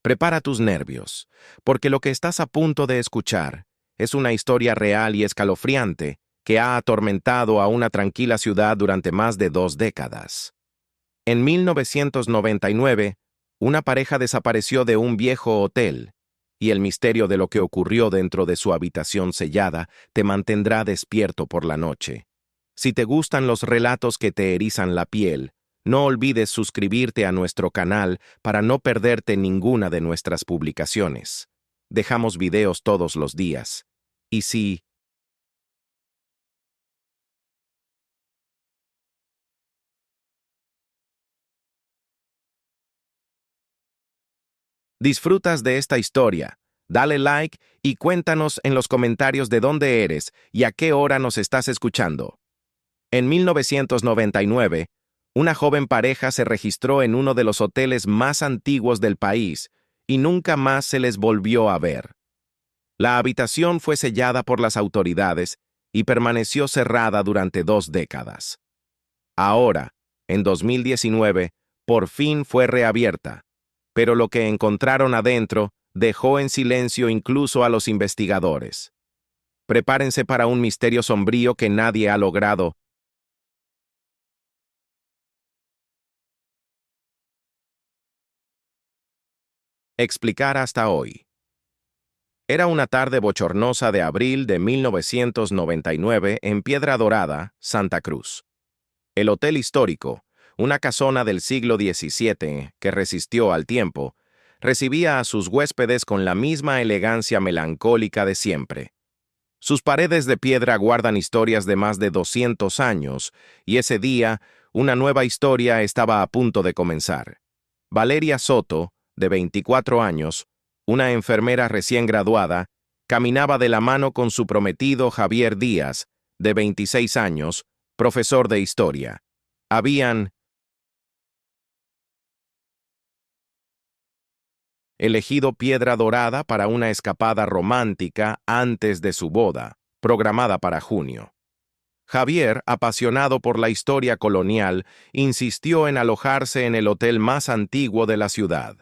Prepara tus nervios, porque lo que estás a punto de escuchar es una historia real y escalofriante que ha atormentado a una tranquila ciudad durante más de 2 décadas. En 1999, una pareja desapareció de un viejo hotel, y el misterio de lo que ocurrió dentro de su habitación sellada te mantendrá despierto por la noche. Si te gustan los relatos que te erizan la piel, no olvides suscribirte a nuestro canal para no perderte ninguna de nuestras publicaciones. Dejamos videos todos los días. Y si disfrutas de esta historia, dale like y cuéntanos en los comentarios de dónde eres y a qué hora nos estás escuchando. En 1999, una joven pareja se registró en uno de los hoteles más antiguos del país y nunca más se les volvió a ver. La habitación fue sellada por las autoridades y permaneció cerrada durante 2 décadas. Ahora, en 2019, por fin fue reabierta, pero lo que encontraron adentro dejó en silencio incluso a los investigadores. Prepárense para un misterio sombrío que nadie ha logrado explicar hasta hoy. Era una tarde bochornosa de abril de 1999 en Piedra Dorada, Santa Cruz. El Hotel Histórico, una casona del siglo XVII que resistió al tiempo, recibía a sus huéspedes con la misma elegancia melancólica de siempre. Sus paredes de piedra guardan historias de más de 200 años, y ese día, una nueva historia estaba a punto de comenzar. Valeria Soto, de 24 años, una enfermera recién graduada, caminaba de la mano con su prometido Javier Díaz, de 26 años, profesor de historia. Habían elegido Piedra Dorada para una escapada romántica antes de su boda, programada para junio. Javier, apasionado por la historia colonial, insistió en alojarse en el hotel más antiguo de la ciudad.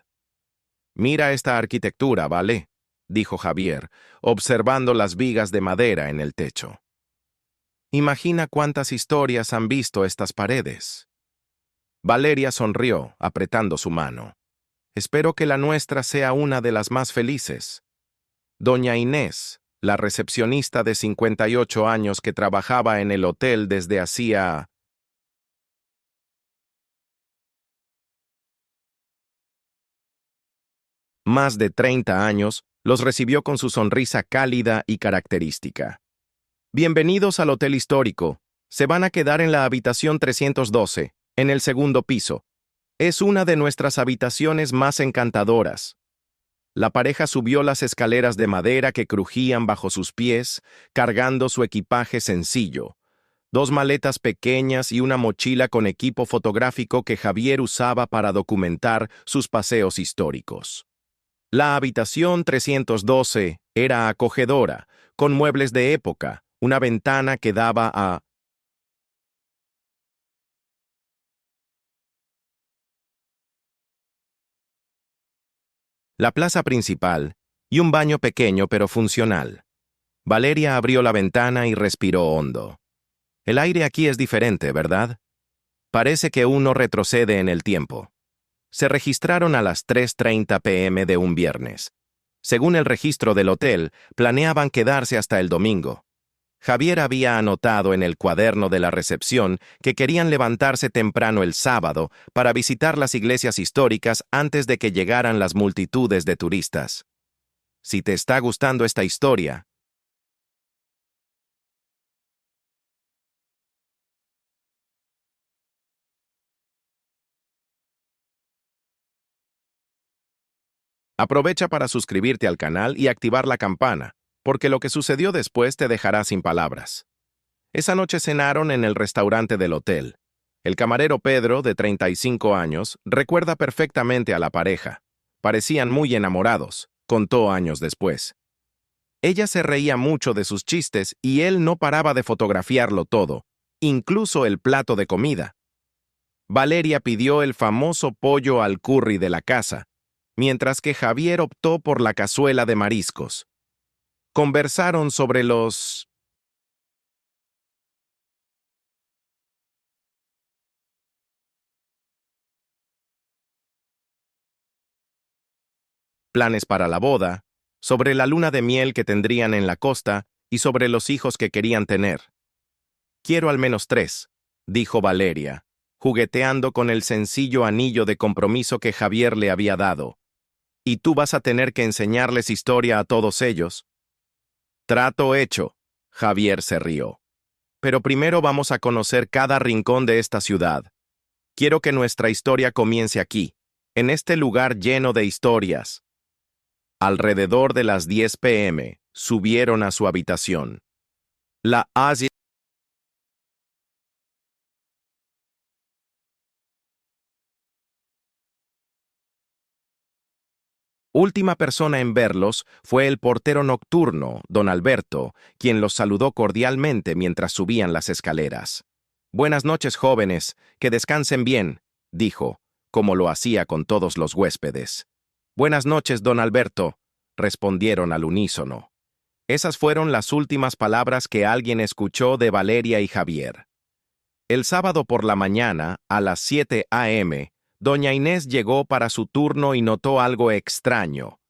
«Mira esta arquitectura, ¿vale?», dijo Javier, observando las vigas de madera en el techo. «Imagina cuántas historias han visto estas paredes». Valeria sonrió, apretando su mano. «Espero que la nuestra sea una de las más felices». Doña Inés, la recepcionista de 58 años que trabajaba en el hotel desde hacía más de 30 años, los recibió con su sonrisa cálida y característica. «Bienvenidos al Hotel Histórico. Se van a quedar en la habitación 312, en el segundo piso. Es una de nuestras habitaciones más encantadoras». La pareja subió las escaleras de madera que crujían bajo sus pies, cargando su equipaje sencillo, 2 maletas pequeñas y una mochila con equipo fotográfico que Javier usaba para documentar sus paseos históricos. La habitación 312 era acogedora, con muebles de época, una ventana que daba a la plaza principal y un baño pequeño pero funcional. Valeria abrió la ventana y respiró hondo. El aire aquí es diferente, ¿verdad? Parece que uno retrocede en el tiempo. Se registraron a las 3:30 p.m. de un viernes. Según el registro del hotel, planeaban quedarse hasta el domingo. Javier había anotado en el cuaderno de la recepción que querían levantarse temprano el sábado para visitar las iglesias históricas antes de que llegaran las multitudes de turistas. Si te está gustando esta historia, aprovecha para suscribirte al canal y activar la campana, porque lo que sucedió después te dejará sin palabras. Esa noche cenaron en el restaurante del hotel. El camarero Pedro, de 35 años, recuerda perfectamente a la pareja. Parecían muy enamorados, contó años después. Ella se reía mucho de sus chistes y él no paraba de fotografiarlo todo, incluso el plato de comida. Valeria pidió el famoso pollo al curry de la casa, mientras que Javier optó por la cazuela de mariscos. Conversaron sobre los planes para la boda, sobre la luna de miel que tendrían en la costa y sobre los hijos que querían tener. Quiero al menos 3, dijo Valeria, jugueteando con el sencillo anillo de compromiso que Javier le había dado. ¿Y tú vas a tener que enseñarles historia a todos ellos? Trato hecho, Javier se rió. Pero primero vamos a conocer cada rincón de esta ciudad. Quiero que nuestra historia comience aquí, en este lugar lleno de historias. Alrededor de las 10 p.m., subieron a su habitación. La última persona en verlos fue el portero nocturno, don Alberto, quien los saludó cordialmente mientras subían las escaleras. Buenas noches, jóvenes, que descansen bien, dijo, como lo hacía con todos los huéspedes. Buenas noches, don Alberto, respondieron al unísono. Esas fueron las últimas palabras que alguien escuchó de Valeria y Javier. El sábado por la mañana, a las 7 a.m., doña Inés llegó para su turno y notó algo extraño.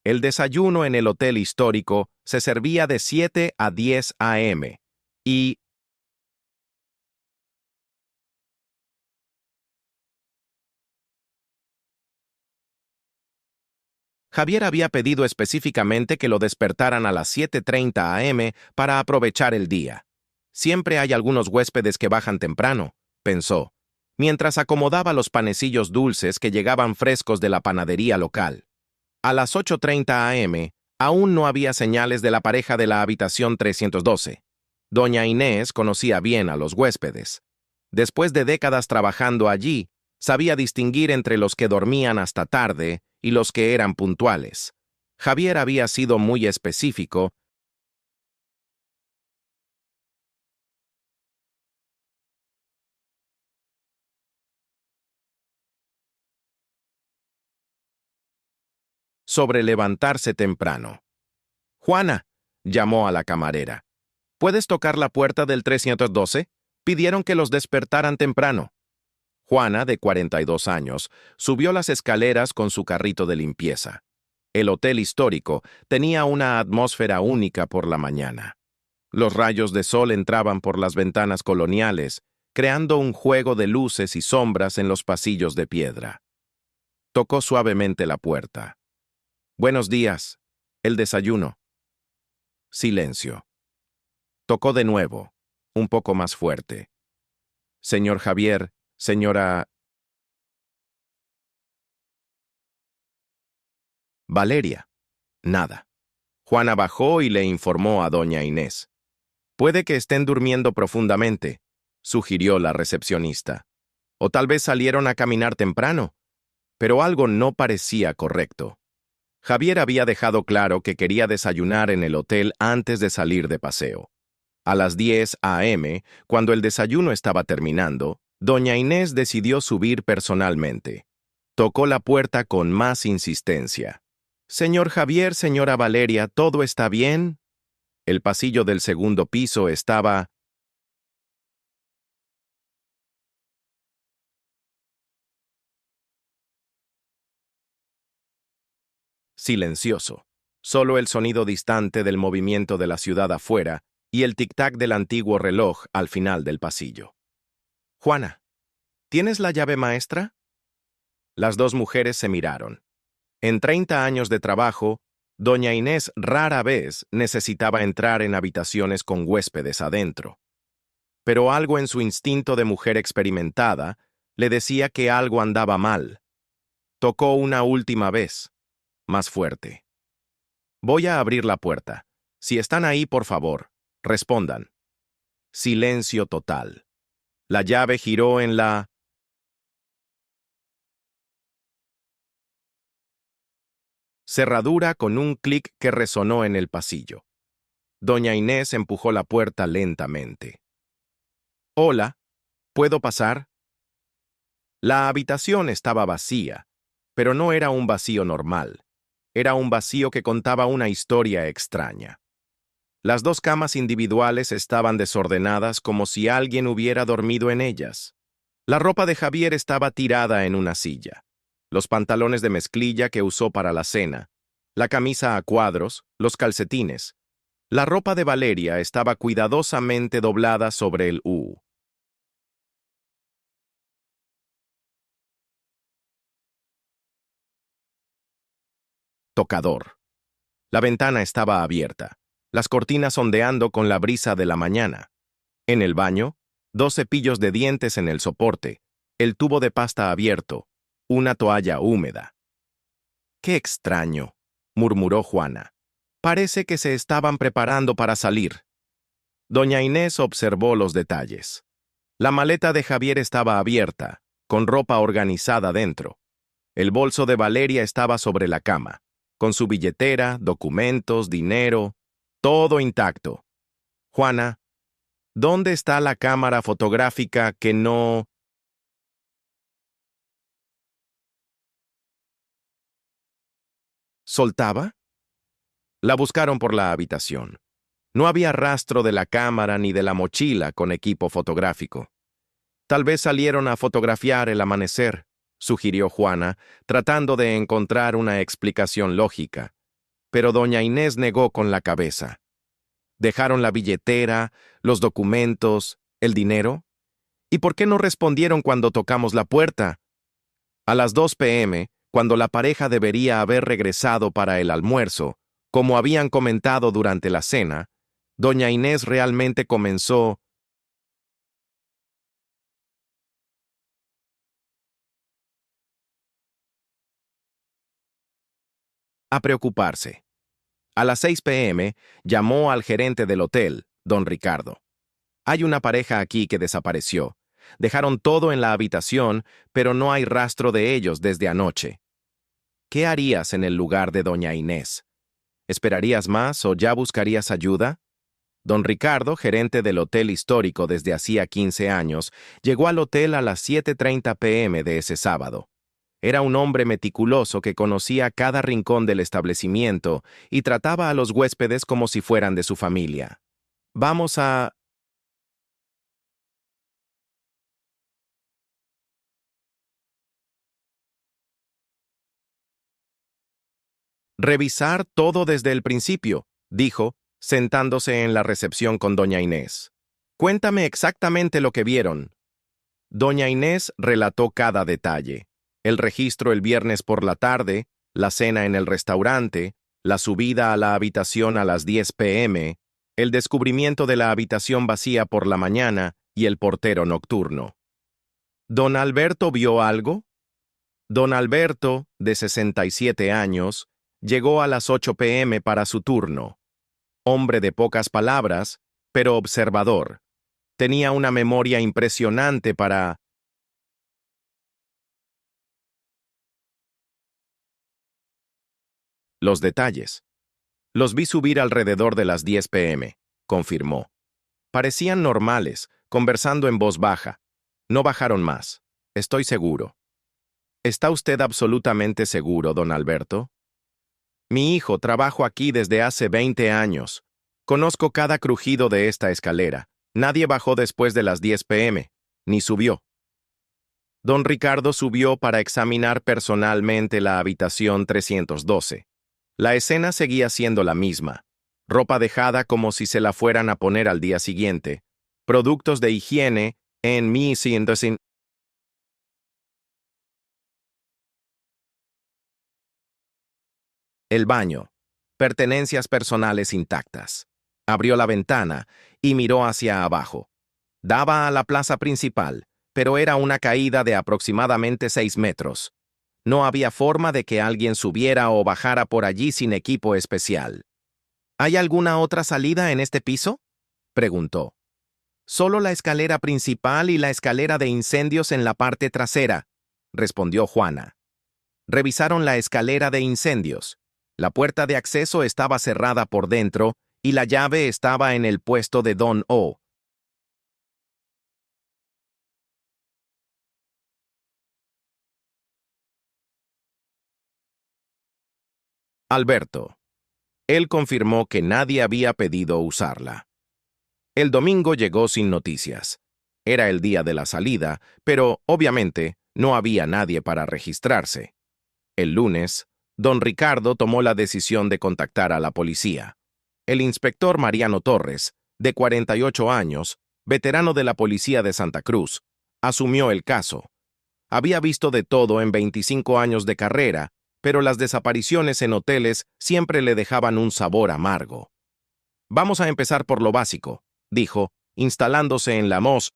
El desayuno en el hotel histórico se servía de 7 a 10 a.m. y Javier había pedido específicamente que lo despertaran a las 7:30 a.m. para aprovechar el día. Siempre hay algunos huéspedes que bajan temprano, pensó, mientras acomodaba los panecillos dulces que llegaban frescos de la panadería local. A las 8:30 a.m., aún no había señales de la pareja de la habitación 312. Doña Inés conocía bien a los huéspedes. Después de décadas trabajando allí, sabía distinguir entre los que dormían hasta tarde y los que eran puntuales. Javier había sido muy específico sobre levantarse temprano. Juana, llamó a la camarera. ¿Puedes tocar la puerta del 312? Pidieron que los despertaran temprano. Juana, de 42 años, subió las escaleras con su carrito de limpieza. El hotel histórico tenía una atmósfera única por la mañana. Los rayos de sol entraban por las ventanas coloniales, creando un juego de luces y sombras en los pasillos de piedra. Tocó suavemente la puerta. Buenos días. El desayuno. Silencio. Tocó de nuevo, un poco más fuerte. Señor Javier, señora Valeria. Nada. Juana bajó y le informó a doña Inés. Puede que estén durmiendo profundamente, sugirió la recepcionista. O tal vez salieron a caminar temprano, pero algo no parecía correcto. Javier había dejado claro que quería desayunar en el hotel antes de salir de paseo. A las 10 a.m., cuando el desayuno estaba terminando, doña Inés decidió subir personalmente. Tocó la puerta con más insistencia. Señor Javier, señora Valeria, ¿todo está bien? El pasillo del segundo piso estaba silencioso. Solo el sonido distante del movimiento de la ciudad afuera y el tic-tac del antiguo reloj al final del pasillo. Juana, ¿tienes la llave maestra? Las dos mujeres se miraron. En 30 años de trabajo, doña Inés rara vez necesitaba entrar en habitaciones con huéspedes adentro. Pero algo en su instinto de mujer experimentada le decía que algo andaba mal. Tocó una última vez, más fuerte. Voy a abrir la puerta. Si están ahí, por favor, respondan. Silencio total. La llave giró en la cerradura con un clic que resonó en el pasillo. Doña Inés empujó la puerta lentamente. Hola, ¿puedo pasar? La habitación estaba vacía, Pero no era un vacío normal. Era un vacío que contaba una historia extraña. Las dos camas individuales estaban desordenadas como si alguien hubiera dormido en ellas. La ropa de Javier estaba tirada en una silla. Los pantalones de mezclilla que usó para la cena, la camisa a cuadros, los calcetines. La ropa de Valeria estaba cuidadosamente doblada sobre el U. Tocador. La ventana estaba abierta, las cortinas ondeando con la brisa de la mañana. En el baño, dos cepillos de dientes en el soporte, el tubo de pasta abierto, una toalla húmeda. «Qué extraño», murmuró Juana. «Parece que se estaban preparando para salir». Doña Inés observó los detalles. La maleta de Javier estaba abierta, con ropa organizada dentro. El bolso de Valeria estaba sobre la cama, con su billetera, documentos, dinero, todo intacto. Juana, ¿dónde está la cámara fotográfica que no...? ¿Soltaba? La buscaron por la habitación. No había rastro de la cámara ni de la mochila con equipo fotográfico. Tal vez salieron a fotografiar el amanecer, sugirió Juana, tratando de encontrar una explicación lógica. Pero doña Inés negó con la cabeza. ¿Dejaron la billetera, los documentos, el dinero? ¿Y por qué no respondieron cuando tocamos la puerta? A las 2 p.m., cuando la pareja debería haber regresado para el almuerzo, como habían comentado durante la cena, doña Inés realmente comenzó a preocuparse. A las 6 p.m. llamó al gerente del hotel, don Ricardo. Hay una pareja aquí que desapareció. Dejaron todo en la habitación, pero no hay rastro de ellos desde anoche. ¿Qué harías en el lugar de doña Inés? ¿Esperarías más o ya buscarías ayuda? Don Ricardo, gerente del hotel histórico desde hacía 15 años, llegó al hotel a las 7:30 p.m. de ese sábado. Era un hombre meticuloso que conocía cada rincón del establecimiento y trataba a los huéspedes como si fueran de su familia. Vamos a revisar todo desde el principio, dijo, sentándose en la recepción con doña Inés. Cuéntame exactamente lo que vieron. Doña Inés relató cada detalle. El registro el viernes por la tarde, la cena en el restaurante, la subida a la habitación a las 10 p.m., el descubrimiento de la habitación vacía por la mañana y el portero nocturno. ¿Don Alberto vio algo? Don Alberto, de 67 años, llegó a las 8 p.m. para su turno. Hombre de pocas palabras, pero observador. Tenía una memoria impresionante para los detalles. Los vi subir alrededor de las 10 p.m., confirmó. Parecían normales, conversando en voz baja. No bajaron más. Estoy seguro. ¿Está usted absolutamente seguro, don Alberto? Mi hijo trabajo aquí desde hace 20 años. Conozco cada crujido de esta escalera. Nadie bajó después de las 10 p.m., ni subió. Don Ricardo subió para examinar personalmente la habitación 312. La escena seguía siendo la misma. Ropa dejada como si se la fueran a poner al día siguiente. Productos de higiene en mi sin el baño. Pertenencias personales intactas. Abrió la ventana y miró hacia abajo. Daba a la plaza principal, pero era una caída de aproximadamente 6 metros. No había forma de que alguien subiera o bajara por allí sin equipo especial. ¿Hay alguna otra salida en este piso?, preguntó. Solo la escalera principal y la escalera de incendios en la parte trasera, respondió Juana. Revisaron la escalera de incendios. La puerta de acceso estaba cerrada por dentro y la llave estaba en el puesto de Don O. Alberto. Él confirmó que nadie había pedido usarla. El domingo llegó sin noticias. Era el día de la salida, pero, obviamente, no había nadie para registrarse. El lunes, don Ricardo tomó la decisión de contactar a la policía. El inspector Mariano Torres, de 48 años, veterano de la policía de Santa Cruz, asumió el caso. Había visto de todo en 25 años de carrera, pero las desapariciones en hoteles siempre le dejaban un sabor amargo. Vamos a empezar por lo básico, dijo, instalándose en la MOS.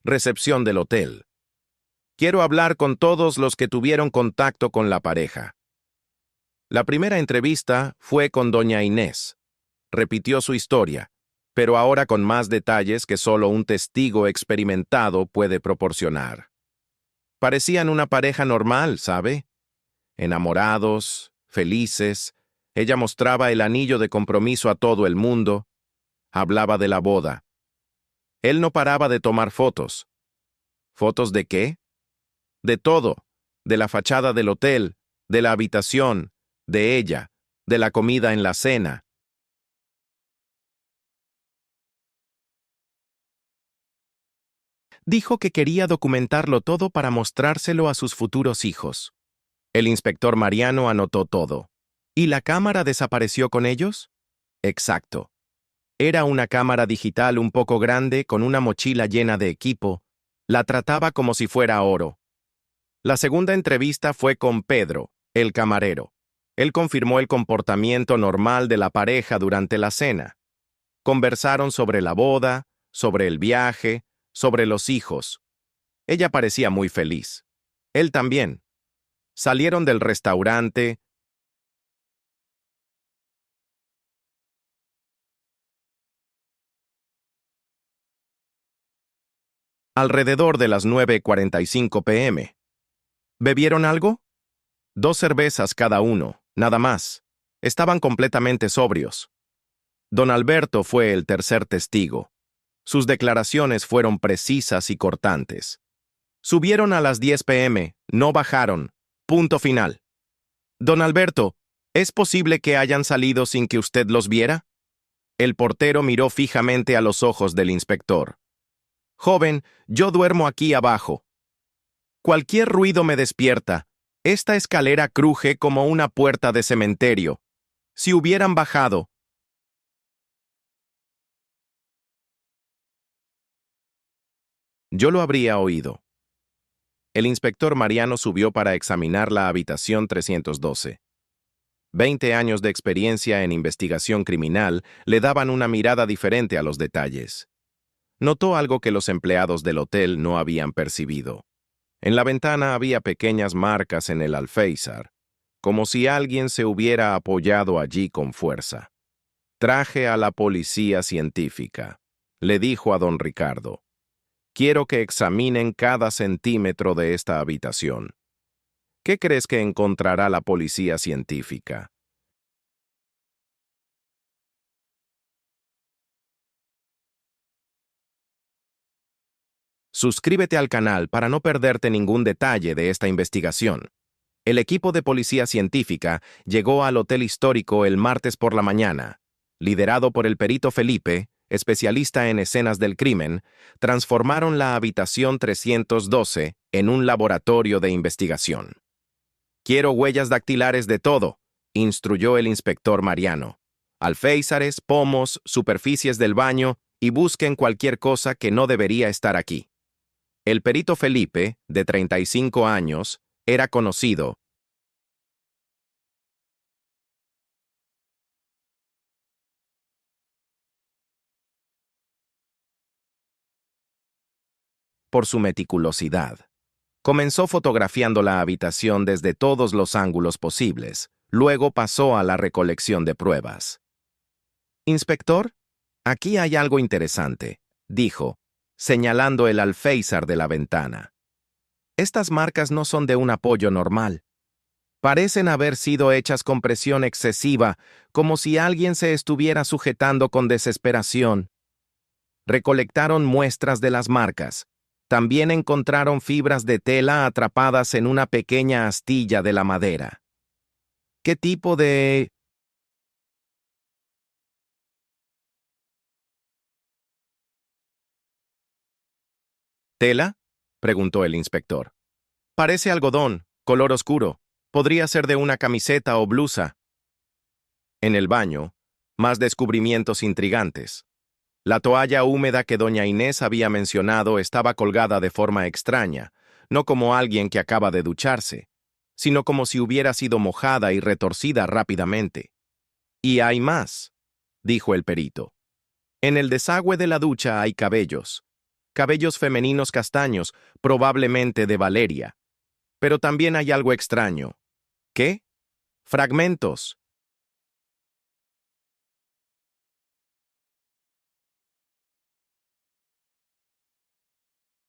Recepción del hotel. Quiero hablar con todos los que tuvieron contacto con la pareja. La primera entrevista fue con doña Inés. Repitió su historia, pero ahora con más detalles que solo un testigo experimentado puede proporcionar. Parecían una pareja normal, ¿sabe? Enamorados, felices. Ella mostraba el anillo de compromiso a todo el mundo. Hablaba de la boda. Él no paraba de tomar fotos. ¿Fotos de qué? De todo. De la fachada del hotel, de la habitación, de ella, de la comida en la cena. Dijo que quería documentarlo todo para mostrárselo a sus futuros hijos. El inspector Mariano anotó todo. ¿Y la cámara desapareció con ellos? Exacto. Era una cámara digital un poco grande con una mochila llena de equipo. La trataba como si fuera oro. La segunda entrevista fue con Pedro, el camarero. Él confirmó el comportamiento normal de la pareja durante la cena. Conversaron sobre la boda, sobre el viaje, sobre los hijos. Ella parecía muy feliz. Él también. Salieron del restaurante. Alrededor de las 9:45 p.m. ¿Bebieron algo? 2 cervezas cada uno, nada más. Estaban completamente sobrios. Don Alberto fue el tercer testigo. Sus declaraciones fueron precisas y cortantes. Subieron a las 10 p.m., no bajaron. Punto final. Don Alberto, ¿es posible que hayan salido sin que usted los viera? El portero miró fijamente a los ojos del inspector. Joven, yo duermo aquí abajo. Cualquier ruido me despierta. Esta escalera cruje como una puerta de cementerio. Si hubieran bajado. Yo lo habría oído. El inspector Mariano subió para examinar la habitación 312. 20 años de experiencia en investigación criminal le daban una mirada diferente a los detalles. Notó algo que los empleados del hotel no habían percibido. En la ventana había pequeñas marcas en el alféizar, como si alguien se hubiera apoyado allí con fuerza. Traje a la policía científica, le dijo a don Ricardo. Quiero que examinen cada centímetro de esta habitación. ¿Qué crees que encontrará la policía científica? Suscríbete al canal para no perderte ningún detalle de esta investigación. El equipo de policía científica llegó al Hotel Histórico el martes por la mañana. Liderado por el perito Felipe, especialista en escenas del crimen, transformaron la habitación 312 en un laboratorio de investigación. Quiero huellas dactilares de todo, instruyó el inspector Mariano. Alféizares, pomos, superficies del baño y busquen cualquier cosa que no debería estar aquí. El perito Felipe, de 35 años, era conocido por su meticulosidad. Comenzó fotografiando la habitación desde todos los ángulos posibles, luego pasó a la recolección de pruebas. «Inspector, aquí hay algo interesante», dijo, señalando el alféizar de la ventana. «Estas marcas no son de un apoyo normal. Parecen haber sido hechas con presión excesiva, como si alguien se estuviera sujetando con desesperación. Recolectaron muestras de las marcas. También encontraron fibras de tela atrapadas en una pequeña astilla de la madera. ¿Qué tipo de... ¿Tela? Preguntó el inspector. Parece algodón, color oscuro. Podría ser de una camiseta o blusa. En el baño, más descubrimientos intrigantes. La toalla húmeda que doña Inés había mencionado estaba colgada de forma extraña, no como alguien que acaba de ducharse, sino como si hubiera sido mojada y retorcida rápidamente. Y hay más, dijo el perito. En el desagüe de la ducha hay cabellos. Cabellos femeninos castaños, probablemente de Valeria. Pero también hay algo extraño. ¿Qué? Fragmentos.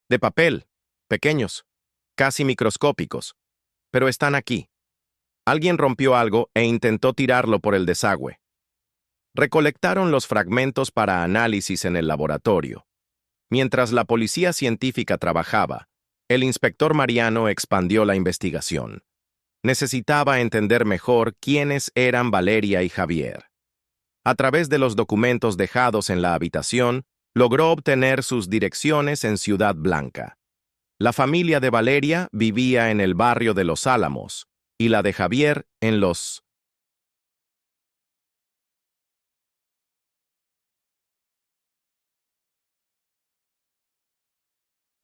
De papel, pequeños, casi microscópicos, pero están aquí. Alguien rompió algo e intentó tirarlo por el desagüe. Recolectaron los fragmentos para análisis en el laboratorio. Mientras la policía científica trabajaba, el inspector Mariano expandió la investigación. Necesitaba entender mejor quiénes eran Valeria y Javier. A través de los documentos dejados en la habitación, logró obtener sus direcciones en Ciudad Blanca. La familia de Valeria vivía en el barrio de Los Álamos y la de Javier en Los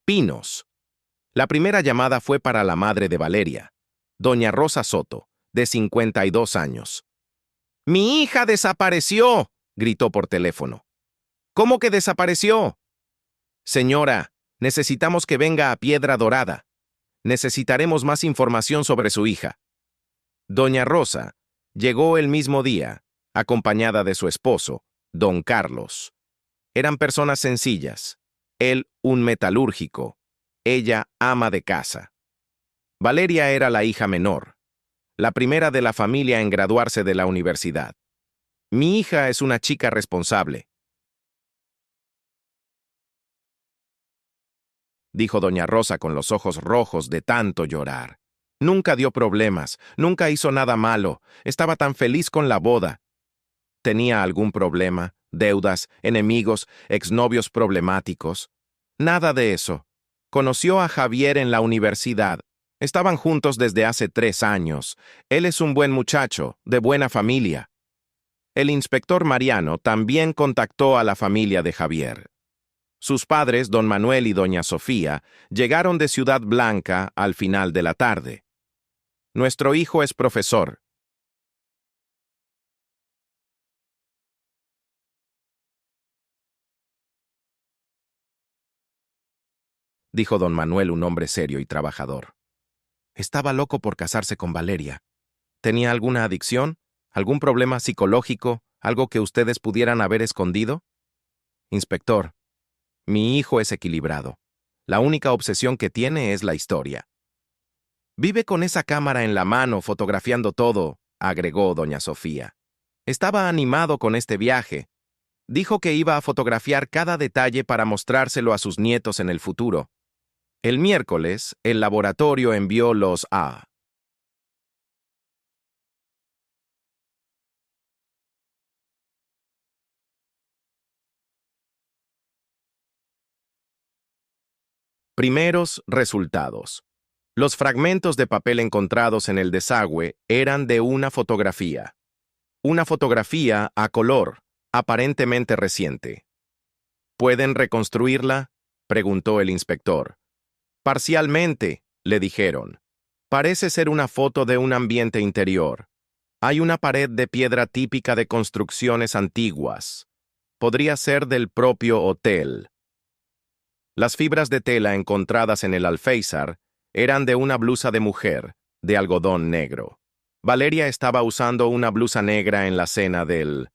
Pinos. La primera llamada fue para la madre de Valeria, doña Rosa Soto, de 52 años. «¡Mi hija desapareció!», gritó por teléfono. «¿Cómo que desapareció?». «Señora, necesitamos que venga a Piedra Dorada. Necesitaremos más información sobre su hija». Doña Rosa llegó el mismo día, acompañada de su esposo, don Carlos. Eran personas sencillas. Él, un metalúrgico. Ella, ama de casa. Valeria era la hija menor, la primera de la familia en graduarse de la universidad. «Mi hija es una chica responsable», dijo doña Rosa con los ojos rojos de tanto llorar. «Nunca dio problemas, nunca hizo nada malo, estaba tan feliz con la boda. ¿Tenía algún problema, deudas, enemigos, exnovios problemáticos? Nada de eso. Conoció a Javier en la universidad. Estaban juntos desde hace 3 años. Él es un buen muchacho, de buena familia». El inspector Mariano también contactó a la familia de Javier. Sus padres, don Manuel y doña Sofía, llegaron de Ciudad Blanca al final de la tarde. «Nuestro hijo es profesor», dijo don Manuel, un hombre serio y trabajador. «Estaba loco por casarse con Valeria. ¿Tenía alguna adicción? ¿Algún problema psicológico? ¿Algo que ustedes pudieran haber escondido?» «Inspector, mi hijo es equilibrado. La única obsesión que tiene es la historia. Vive con esa cámara en la mano fotografiando todo», agregó doña Sofía. «Estaba animado con este viaje. Dijo que iba a fotografiar cada detalle para mostrárselo a sus nietos en el futuro. El miércoles, el laboratorio envió los primeros resultados. Los fragmentos de papel encontrados en el desagüe eran de una fotografía. Una fotografía a color, aparentemente reciente. «¿Pueden reconstruirla?», preguntó el inspector. «Parcialmente», le dijeron. «Parece ser una foto de un ambiente interior. Hay una pared de piedra típica de construcciones antiguas. Podría ser del propio hotel». Las fibras de tela encontradas en el alféizar eran de una blusa de mujer, de algodón negro. Valeria estaba usando una blusa negra en la cena del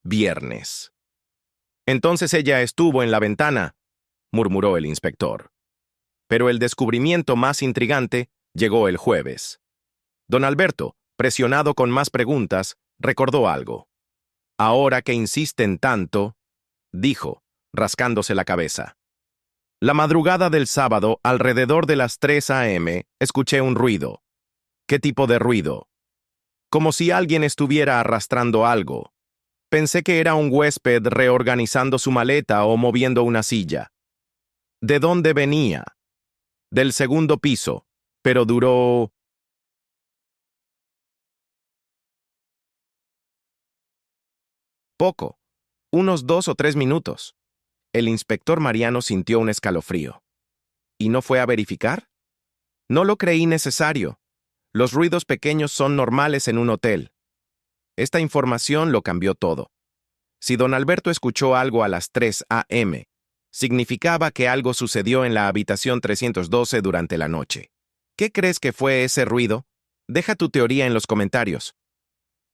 viernes. «Entonces ella estuvo en la ventana», murmuró el inspector. Pero el descubrimiento más intrigante llegó el jueves. Don Alberto, presionado con más preguntas, recordó algo. Ahora que insisten tanto, dijo, rascándose la cabeza. La madrugada del sábado, alrededor de las 3 a.m., escuché un ruido. ¿Qué tipo de ruido? Como si alguien estuviera arrastrando algo. Pensé que era un huésped reorganizando su maleta o moviendo una silla. ¿De dónde venía? Del segundo piso, pero duró... poco, unos 2 o 3 minutos. El inspector Mariano sintió un escalofrío. ¿Y no fue a verificar? No lo creí necesario. Los ruidos pequeños son normales en un hotel. Esta información lo cambió todo. Si don Alberto escuchó algo a las 3 a.m., significaba que algo sucedió en la habitación 312 durante la noche. ¿Qué crees que fue ese ruido? Deja tu teoría en los comentarios.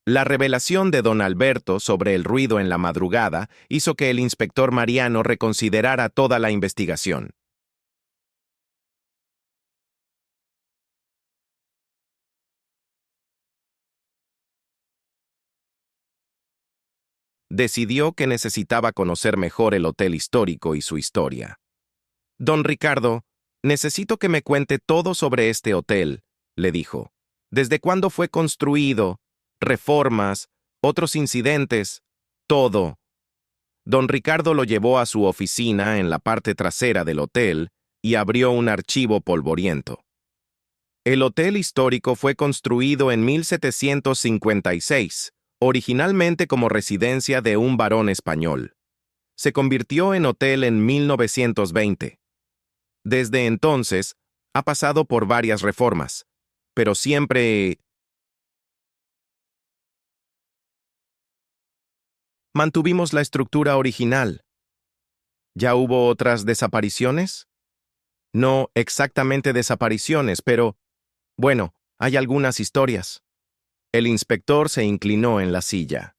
La revelación de don Alberto sobre el ruido en la madrugada hizo que el inspector Mariano reconsiderara toda la investigación. Decidió que necesitaba conocer mejor el hotel histórico y su historia. Don Ricardo, necesito que me cuente todo sobre este hotel, le dijo. ¿Desde cuándo fue construido? Reformas, otros incidentes, todo. Don Ricardo lo llevó a su oficina en la parte trasera del hotel y abrió un archivo polvoriento. El hotel histórico fue construido en 1756, originalmente como residencia de un barón español. Se convirtió en hotel en 1920. Desde entonces, ha pasado por varias reformas, pero siempre mantuvimos la estructura original. ¿Ya hubo otras desapariciones? No exactamente desapariciones, pero, bueno, hay algunas historias. El inspector se inclinó en la silla.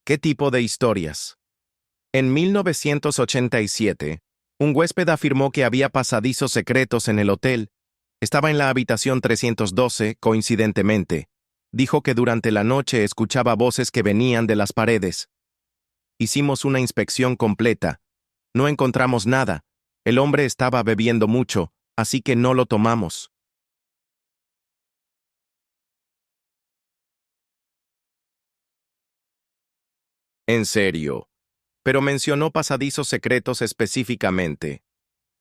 ¿Qué tipo de historias? En 1987, un huésped afirmó que había pasadizos secretos en el hotel. Estaba en la habitación 312, coincidentemente. Dijo que durante la noche escuchaba voces que venían de las paredes. Hicimos una inspección completa. No encontramos nada. El hombre estaba bebiendo mucho, así que no lo tomamos. En serio. Pero mencionó pasadizos secretos específicamente.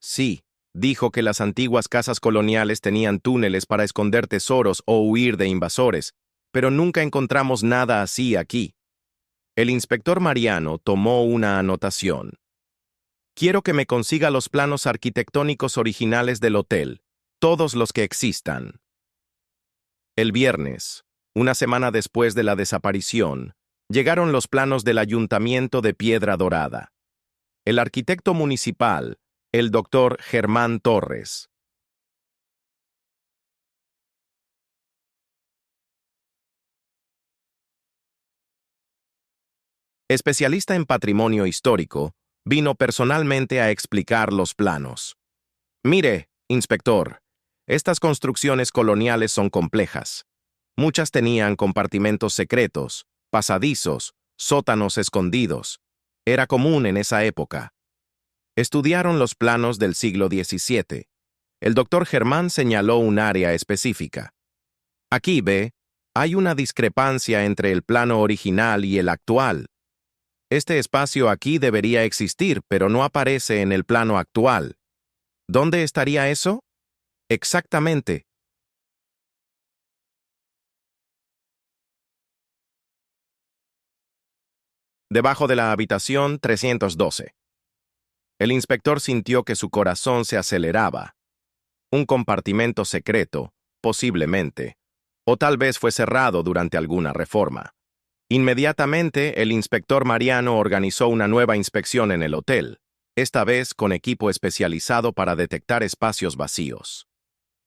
Sí, dijo que las antiguas casas coloniales tenían túneles para esconder tesoros o huir de invasores, pero nunca encontramos nada así aquí. El inspector Mariano tomó una anotación. Quiero que me consiga los planos arquitectónicos originales del hotel, todos los que existan. El viernes, una semana después de la desaparición, llegaron los planos del Ayuntamiento de Piedra Dorada. El arquitecto municipal, el doctor Germán Torres. Especialista en patrimonio histórico, vino personalmente a explicar los planos. Mire, inspector, estas construcciones coloniales son complejas. Muchas tenían compartimentos secretos, pasadizos, sótanos escondidos. Era común en esa época. Estudiaron los planos del siglo XVII. El doctor Germán señaló un área específica. Aquí ve, hay una discrepancia entre el plano original y el actual. Este espacio aquí debería existir, pero no aparece en el plano actual. ¿Dónde estaría eso? Exactamente. Debajo de la habitación 312. El inspector sintió que su corazón se aceleraba. Un compartimento secreto, posiblemente, o tal vez fue cerrado durante alguna reforma. Inmediatamente, el inspector Mariano organizó una nueva inspección en el hotel, esta vez con equipo especializado para detectar espacios vacíos.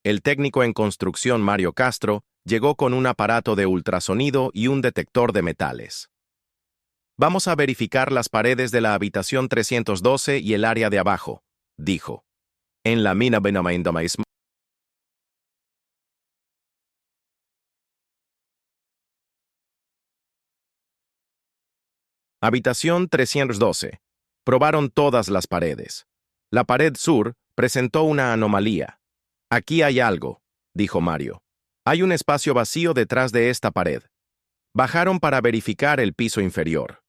El técnico en construcción Mario Castro llegó con un aparato de ultrasonido y un detector de metales. Vamos a verificar las paredes de la habitación 312 y el área de abajo, dijo. En la mina Habitación 312. Probaron todas las paredes. La pared sur presentó una anomalía. Aquí hay algo, dijo Mario. Hay un espacio vacío detrás de esta pared. Bajaron para verificar el piso inferior.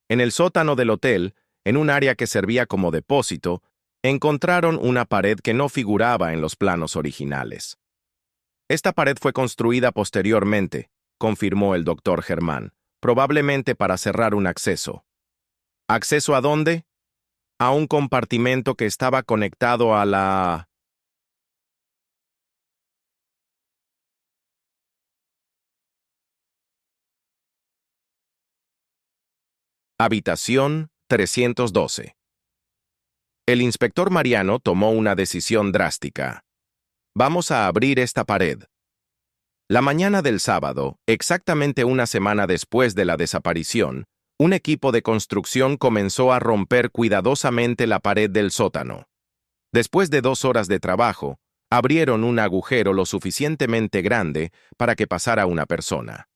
En el sótano del hotel, en un área que servía como depósito, encontraron una pared que no figuraba en los planos originales. Esta pared fue construida posteriormente, confirmó el doctor Germán, probablemente para cerrar un acceso. ¿Acceso a dónde? A un compartimento que estaba conectado a la... Habitación 312. El inspector Mariano tomó una decisión drástica. Vamos a abrir esta pared. La mañana del sábado, exactamente una semana después de la desaparición, un equipo de construcción comenzó a romper cuidadosamente la pared del sótano. Después de 2 horas de trabajo, abrieron un agujero lo suficientemente grande para que pasara una persona.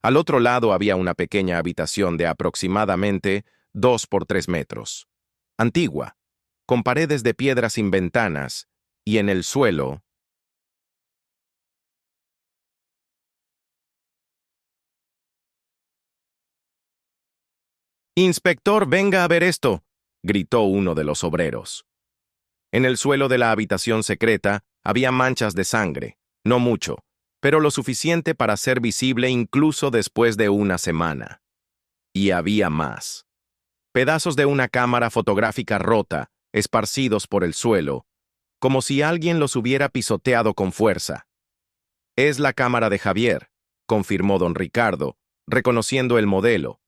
Al otro lado había una pequeña habitación de aproximadamente 2 por 3 metros. Antigua, con paredes de piedra sin ventanas, y en el suelo... «Inspector, venga a ver esto», gritó uno de los obreros. En el suelo de la habitación secreta había manchas de sangre, no mucho, pero lo suficiente para ser visible incluso después de una semana. Y había más. Pedazos de una cámara fotográfica rota, esparcidos por el suelo, como si alguien los hubiera pisoteado con fuerza. «Es la cámara de Javier», confirmó don Ricardo, reconociendo el modelo.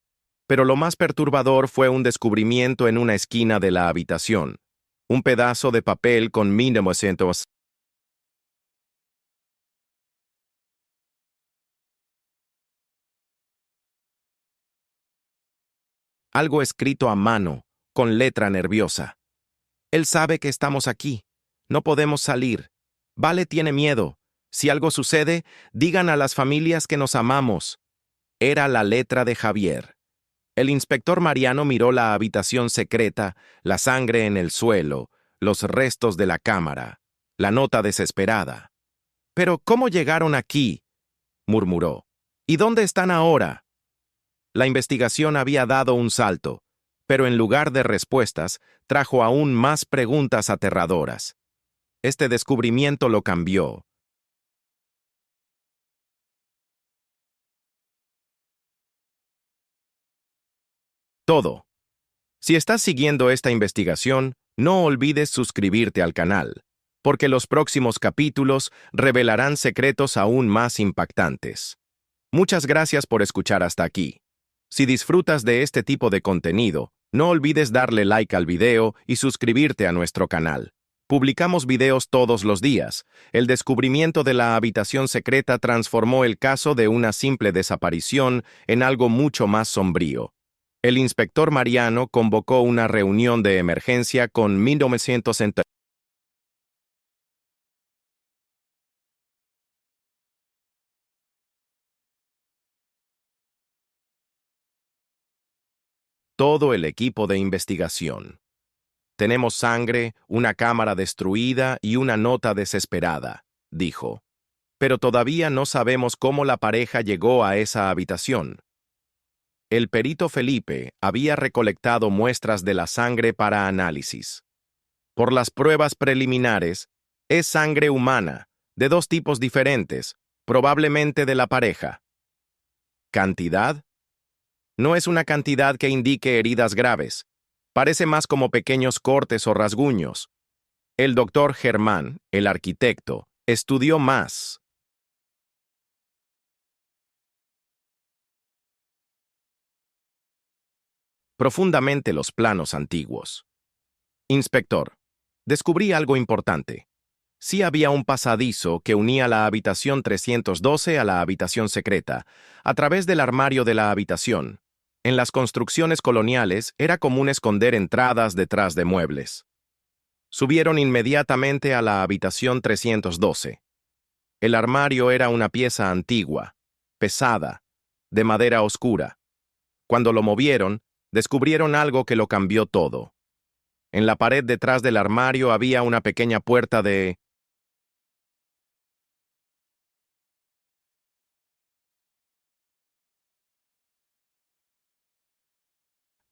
Pero lo más perturbador fue un descubrimiento en una esquina de la habitación. Un pedazo de papel con 1900. Algo escrito a mano, con letra nerviosa. Él sabe que estamos aquí. No podemos salir. Vale tiene miedo. Si algo sucede, digan a las familias que nos amamos. Era la letra de Javier. El inspector Mariano miró la habitación secreta, la sangre en el suelo, los restos de la cámara, la nota desesperada. «¿Pero cómo llegaron aquí?», murmuró. «¿Y dónde están ahora?». La investigación había dado un salto, pero en lugar de respuestas, trajo aún más preguntas aterradoras. Este descubrimiento lo cambió. Todo. Si estás siguiendo esta investigación, no olvides suscribirte al canal, porque los próximos capítulos revelarán secretos aún más impactantes. Muchas gracias por escuchar hasta aquí. Si disfrutas de este tipo de contenido, no olvides darle like al video y suscribirte a nuestro canal. Publicamos videos todos los días. El descubrimiento de la habitación secreta transformó el caso de una simple desaparición en algo mucho más sombrío. El inspector Mariano convocó una reunión de emergencia con 1960. Todo el equipo de investigación. «Tenemos sangre, una cámara destruida y una nota desesperada», dijo. «Pero todavía no sabemos cómo la pareja llegó a esa habitación». El perito Felipe había recolectado muestras de la sangre para análisis. Por las pruebas preliminares, es sangre humana, de 2 tipos diferentes, probablemente de la pareja. ¿Cantidad? No es una cantidad que indique heridas graves. Parece más como pequeños cortes o rasguños. El doctor Germán, el arquitecto, estudió más profundamente los planos antiguos. «Inspector, descubrí algo importante. Sí había un pasadizo que unía la habitación 312 a la habitación secreta, a través del armario de la habitación. En las construcciones coloniales era común esconder entradas detrás de muebles». Subieron inmediatamente a la habitación 312. El armario era una pieza antigua, pesada, de madera oscura. Cuando lo movieron, descubrieron algo que lo cambió todo. En la pared detrás del armario había una pequeña puerta de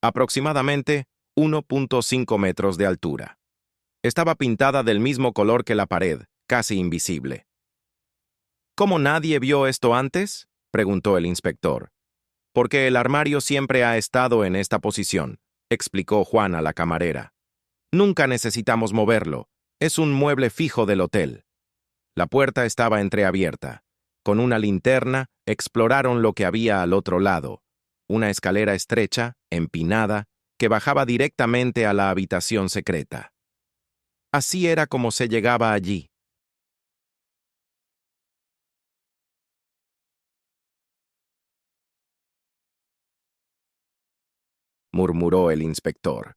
aproximadamente 1.5 metros de altura. Estaba pintada del mismo color que la pared, casi invisible. ¿Cómo nadie vio esto antes?, preguntó el inspector. Porque el armario siempre ha estado en esta posición, explicó Juan a la camarera. Nunca necesitamos moverlo. Es un mueble fijo del hotel. La puerta estaba entreabierta. Con una linterna, exploraron lo que había al otro lado. Una escalera estrecha, empinada, que bajaba directamente a la habitación secreta. Así era como se llegaba allí. Murmuró el inspector.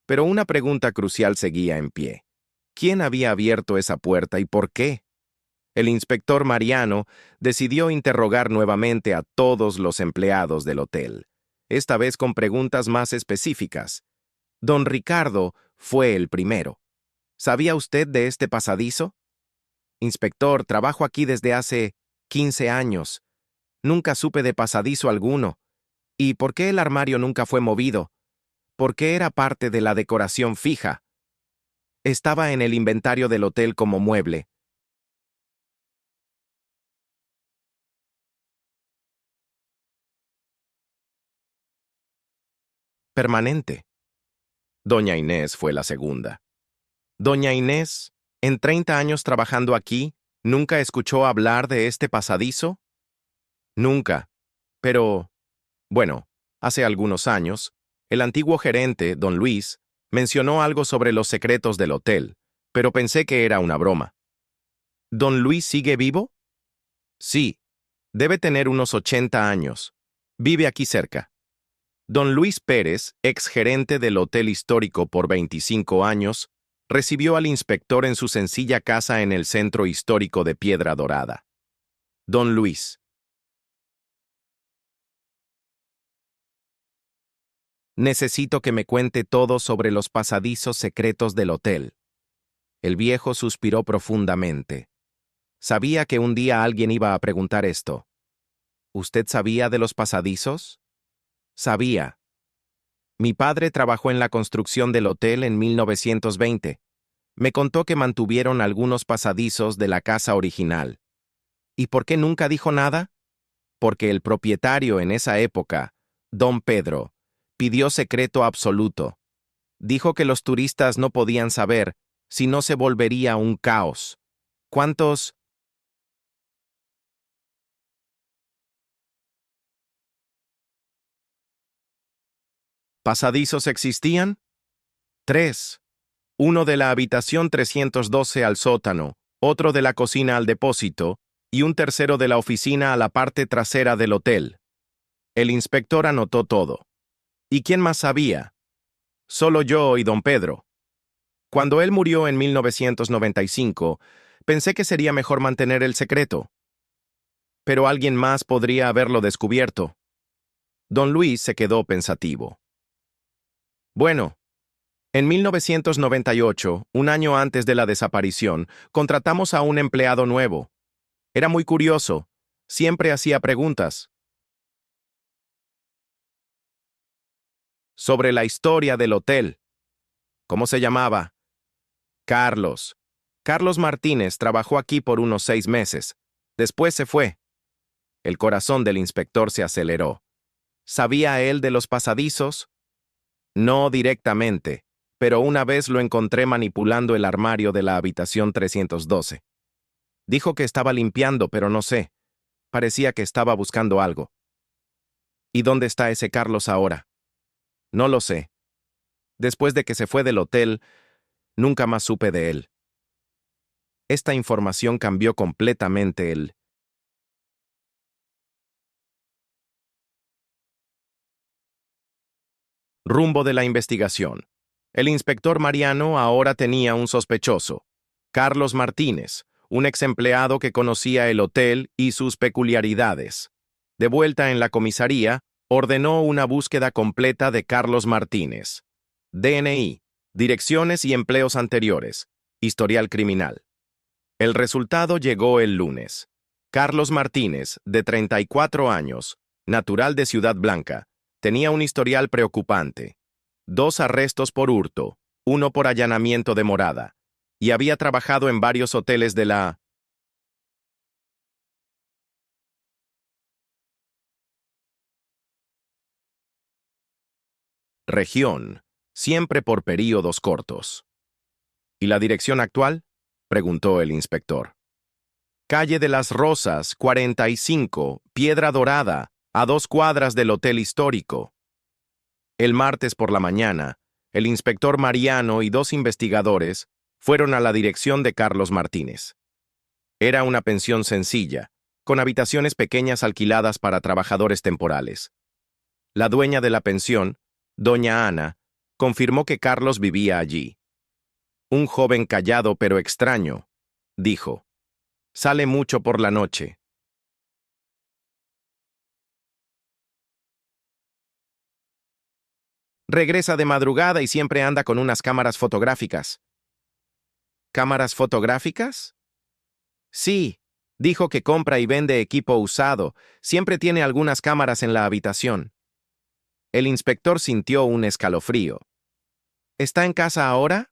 Pero una pregunta crucial seguía en pie. ¿Quién había abierto esa puerta y por qué? El inspector Mariano decidió interrogar nuevamente a todos los empleados del hotel, esta vez con preguntas más específicas. Don Ricardo fue el primero. ¿Sabía usted de este pasadizo? Inspector, trabajo aquí desde hace 15 años. Nunca supe de pasadizo alguno. ¿Y por qué el armario nunca fue movido? ¿Por qué era parte de la decoración fija? Estaba en el inventario del hotel como mueble. Permanente. Doña Inés fue la segunda. Doña Inés, en 30 años trabajando aquí, ¿nunca escuchó hablar de este pasadizo? Nunca. Pero, bueno, hace algunos años, el antiguo gerente, don Luis, mencionó algo sobre los secretos del hotel, pero pensé que era una broma. ¿Don Luis sigue vivo? Sí, debe tener unos 80 años. Vive aquí cerca. Don Luis Pérez, ex gerente del Hotel Histórico por 25 años, recibió al inspector en su sencilla casa en el centro histórico de Piedra Dorada. Don Luis. Necesito que me cuente todo sobre los pasadizos secretos del hotel. El viejo suspiró profundamente. Sabía que un día alguien iba a preguntar esto. ¿Usted sabía de los pasadizos? Sabía. Mi padre trabajó en la construcción del hotel en 1920. Me contó que mantuvieron algunos pasadizos de la casa original. ¿Y por qué nunca dijo nada? Porque el propietario en esa época, don Pedro, pidió secreto absoluto. Dijo que los turistas no podían saber, si no se volvería un caos. ¿Cuántos pasadizos existían? 3. Uno de la habitación 312 al sótano, otro de la cocina al depósito, y un tercero de la oficina a la parte trasera del hotel. El inspector anotó todo. ¿Y quién más sabía? Solo yo y don Pedro. Cuando él murió en 1995, pensé que sería mejor mantener el secreto. Pero alguien más podría haberlo descubierto. Don Luis se quedó pensativo. Bueno, en 1998, un año antes de la desaparición, contratamos a un empleado nuevo. Era muy curioso. Siempre hacía preguntas sobre la historia del hotel. ¿Cómo se llamaba? Carlos. Carlos Martínez trabajó aquí por unos 6 meses. Después se fue. El corazón del inspector se aceleró. ¿Sabía él de los pasadizos? No directamente, pero una vez lo encontré manipulando el armario de la habitación 312. Dijo que estaba limpiando, pero no sé. Parecía que estaba buscando algo. ¿Y dónde está ese Carlos ahora? No lo sé. Después de que se fue del hotel, nunca más supe de él. Esta información cambió completamente el rumbo de la investigación. El inspector Mariano ahora tenía un sospechoso, Carlos Martínez, un ex empleado que conocía el hotel y sus peculiaridades. De vuelta en la comisaría, Ordenó una búsqueda completa de Carlos Martínez. DNI, direcciones y empleos anteriores, historial criminal. El resultado llegó el lunes. Carlos Martínez, de 34 años, natural de Ciudad Blanca, tenía un historial preocupante. 2 arrestos por hurto, 1 por allanamiento de morada, y había trabajado en varios hoteles de la región, siempre por períodos cortos. ¿Y la dirección actual?, preguntó el inspector. Calle de las Rosas, 45, Piedra Dorada, a 2 cuadras del Hotel Histórico. El martes por la mañana, el inspector Mariano y 2 investigadores fueron a la dirección de Carlos Martínez. Era una pensión sencilla, con habitaciones pequeñas alquiladas para trabajadores temporales. La dueña de la pensión, doña Ana, confirmó que Carlos vivía allí. Un joven callado pero extraño, dijo. Sale mucho por la noche. Regresa de madrugada y siempre anda con unas cámaras fotográficas. ¿Cámaras fotográficas? Sí, dijo que compra y vende equipo usado. Siempre tiene algunas cámaras en la habitación. El inspector sintió un escalofrío. ¿Está en casa ahora?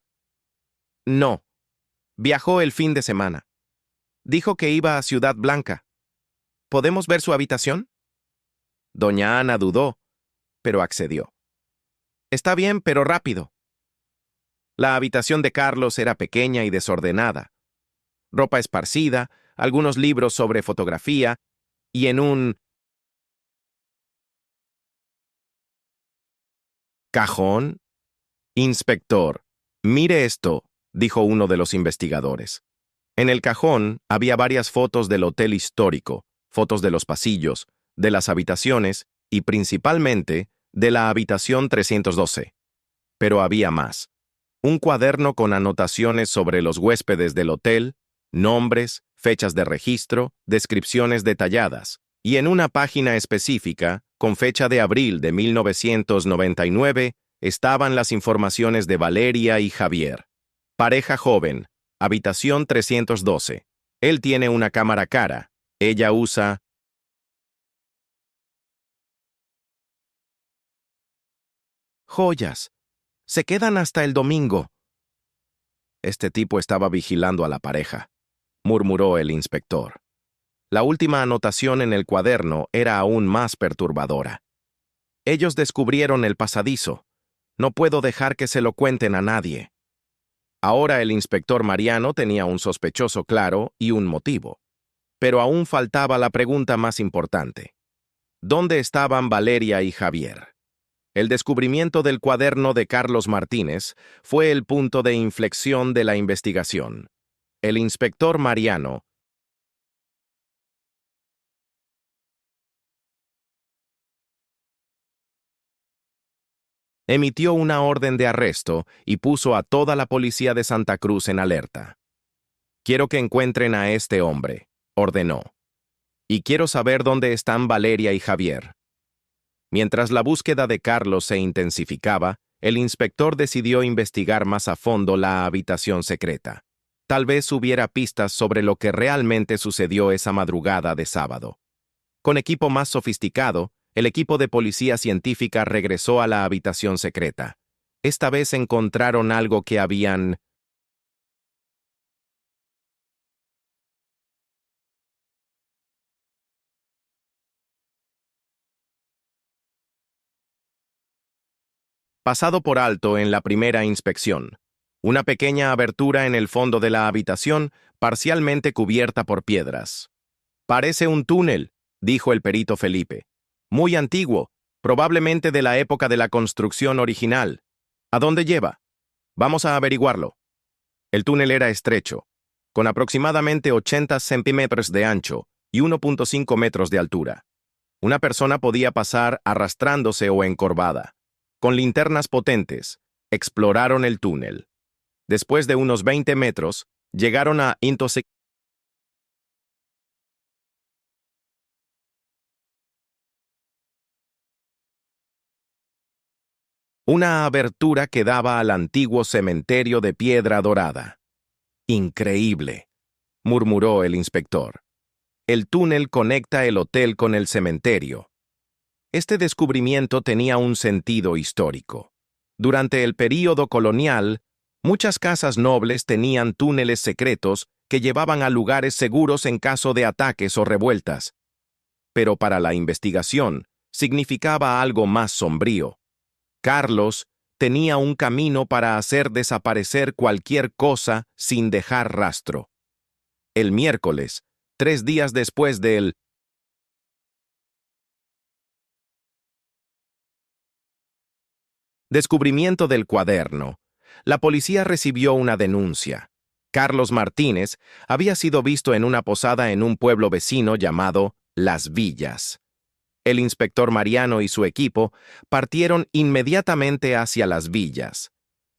No. Viajó el fin de semana. Dijo que iba a Ciudad Blanca. ¿Podemos ver su habitación? Doña Ana dudó, pero accedió. Está bien, pero rápido. La habitación de Carlos era pequeña y desordenada. Ropa esparcida, algunos libros sobre fotografía, y en un cajón. Inspector, mire esto, dijo uno de los investigadores. En el cajón había varias fotos del Hotel Histórico, fotos de los pasillos, de las habitaciones y principalmente de la habitación 312. Pero había más. Un cuaderno con anotaciones sobre los huéspedes del hotel, nombres, fechas de registro, descripciones detalladas, y en una página específica, con fecha de abril de 1999, estaban las informaciones de Valeria y Javier. Pareja joven, habitación 312. Él tiene una cámara cara, ella usa joyas. Se quedan hasta el domingo. Este tipo estaba vigilando a la pareja, murmuró el inspector. La última anotación en el cuaderno era aún más perturbadora. Ellos descubrieron el pasadizo. No puedo dejar que se lo cuenten a nadie. Ahora el inspector Mariano tenía un sospechoso claro y un motivo. Pero aún faltaba la pregunta más importante. ¿Dónde estaban Valeria y Javier? El descubrimiento del cuaderno de Carlos Martínez fue el punto de inflexión de la investigación. El inspector Mariano emitió una orden de arresto y puso a toda la policía de Santa Cruz en alerta. Quiero que encuentren a este hombre, ordenó. Y quiero saber dónde están Valeria y Javier. Mientras la búsqueda de Carlos se intensificaba, el inspector decidió investigar más a fondo la habitación secreta. Tal vez hubiera pistas sobre lo que realmente sucedió esa madrugada de sábado. Con equipo más sofisticado, el equipo de policía científica regresó a la habitación secreta. Esta vez encontraron algo que habían pasado por alto en la primera inspección. Una pequeña abertura en el fondo de la habitación, parcialmente cubierta por piedras. Parece un túnel, dijo el perito Felipe. Muy antiguo, probablemente de la época de la construcción original. ¿A dónde lleva? Vamos a averiguarlo. El túnel era estrecho, con aproximadamente 80 centímetros de ancho y 1.5 metros de altura. Una persona podía pasar arrastrándose o encorvada. Con linternas potentes, exploraron el túnel. Después de unos 20 metros, llegaron a Una abertura que daba al antiguo cementerio de Piedra Dorada. Increíble, murmuró el inspector. El túnel conecta el hotel con el cementerio. Este descubrimiento tenía un sentido histórico. Durante el período colonial, muchas casas nobles tenían túneles secretos que llevaban a lugares seguros en caso de ataques o revueltas. Pero para la investigación, significaba algo más sombrío. Carlos tenía un camino para hacer desaparecer cualquier cosa sin dejar rastro. El miércoles, 3 días después del descubrimiento del cuaderno, la policía recibió una denuncia. Carlos Martínez había sido visto en una posada en un pueblo vecino llamado Las Villas. El inspector Mariano y su equipo partieron inmediatamente hacia Las Villas.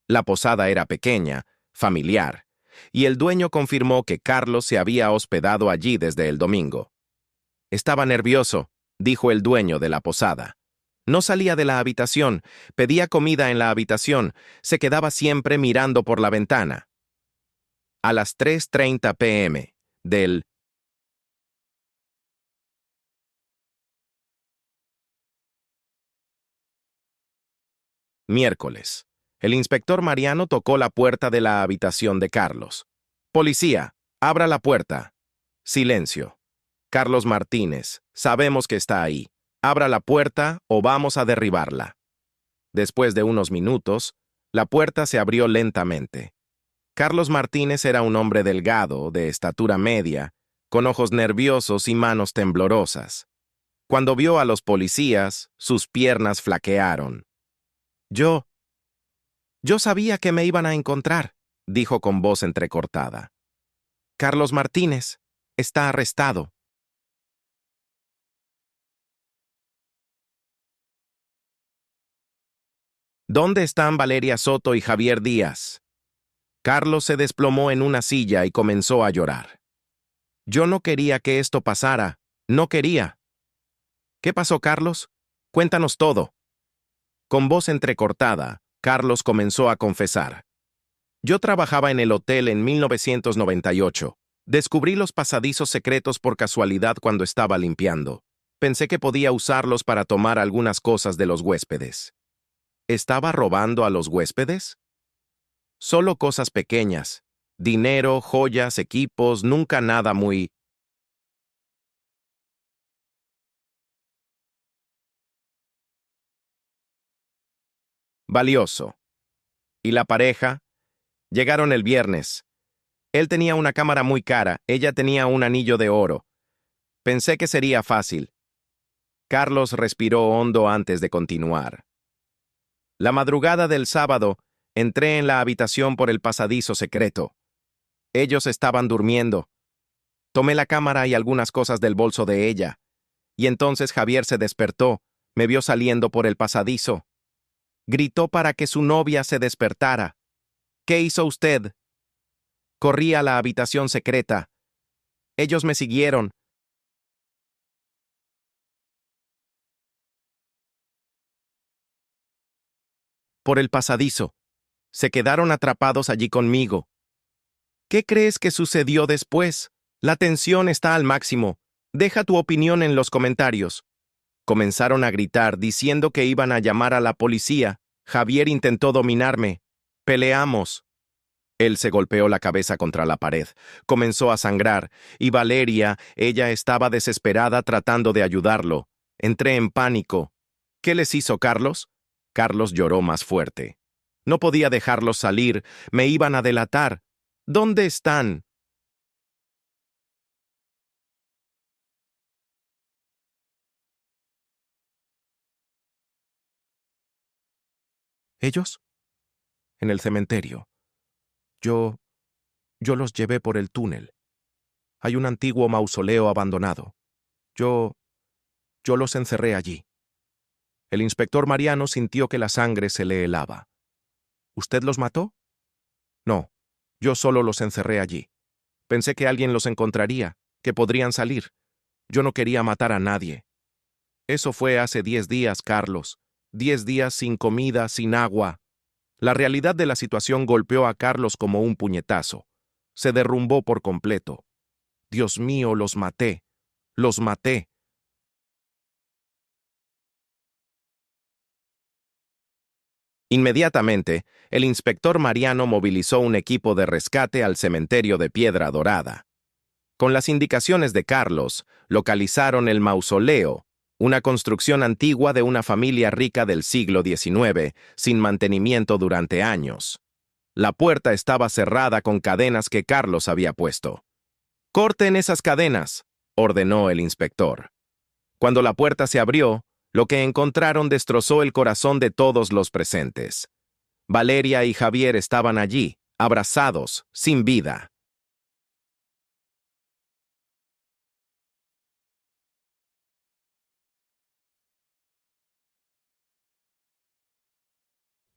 La posada era pequeña, familiar, y el dueño confirmó que Carlos se había hospedado allí desde el domingo. Estaba nervioso, dijo el dueño de la posada. No salía de la habitación, pedía comida en la habitación, se quedaba siempre mirando por la ventana. A las 3:30 p.m. del miércoles, el inspector Mariano tocó la puerta de la habitación de Carlos. «Policía, abra la puerta». Silencio. «Carlos Martínez, sabemos que está ahí. Abra la puerta o vamos a derribarla». Después de unos minutos, la puerta se abrió lentamente. Carlos Martínez era un hombre delgado, de estatura media, con ojos nerviosos y manos temblorosas. Cuando vio a los policías, sus piernas flaquearon. Yo sabía que me iban a encontrar», dijo con voz entrecortada. «Carlos Martínez está arrestado». «¿Dónde están Valeria Soto y Javier Díaz?» Carlos se desplomó en una silla y comenzó a llorar. «Yo no quería que esto pasara. No quería». «¿Qué pasó, Carlos? Cuéntanos todo». Con voz entrecortada, Carlos comenzó a confesar. «Yo trabajaba en el hotel en 1998. Descubrí los pasadizos secretos por casualidad cuando estaba limpiando. Pensé que podía usarlos para tomar algunas cosas de los huéspedes». ¿Estaba robando a los huéspedes? Solo cosas pequeñas. Dinero, joyas, equipos, nunca nada muy valioso. ¿Y la pareja? Llegaron el viernes. Él tenía una cámara muy cara, ella tenía un anillo de oro. Pensé que sería fácil. Carlos respiró hondo antes de continuar. La madrugada del sábado, entré en la habitación por el pasadizo secreto. Ellos estaban durmiendo. Tomé la cámara y algunas cosas del bolso de ella. Y entonces Javier se despertó, me vio saliendo por el pasadizo. Gritó para que su novia se despertara. «¿Qué hizo usted?» Corrí a la habitación secreta. Ellos me siguieron. Por el pasadizo. Se quedaron atrapados allí conmigo. ¿Qué crees que sucedió después? La tensión está al máximo. Deja tu opinión en los comentarios. Comenzaron a gritar diciendo que iban a llamar a la policía. Javier intentó dominarme. Peleamos. Él se golpeó la cabeza contra la pared, comenzó a sangrar, y Valeria, ella estaba desesperada tratando de ayudarlo. Entré en pánico. ¿Qué les hizo Carlos? Carlos lloró más fuerte. No podía dejarlos salir, me iban a delatar. ¿Dónde están? ¿Ellos? En el cementerio. Yo los llevé por el túnel. Hay un antiguo mausoleo abandonado. Yo los encerré allí. El inspector Mariano sintió que la sangre se le helaba. ¿Usted los mató? No, yo solo los encerré allí. Pensé que alguien los encontraría, que podrían salir. Yo no quería matar a nadie. Eso fue hace 10 días, Carlos. 10 días sin comida, sin agua. La realidad de la situación golpeó a Carlos como un puñetazo. Se derrumbó por completo. Dios mío, los maté. Los maté. Inmediatamente, el inspector Mariano movilizó un equipo de rescate al cementerio de Piedra Dorada. Con las indicaciones de Carlos, localizaron el mausoleo, una construcción antigua de una familia rica del siglo XIX, sin mantenimiento durante años. La puerta estaba cerrada con cadenas que Carlos había puesto. «¡Corten esas cadenas!», ordenó el inspector. Cuando la puerta se abrió, lo que encontraron destrozó el corazón de todos los presentes. Valeria y Javier estaban allí, abrazados, sin vida.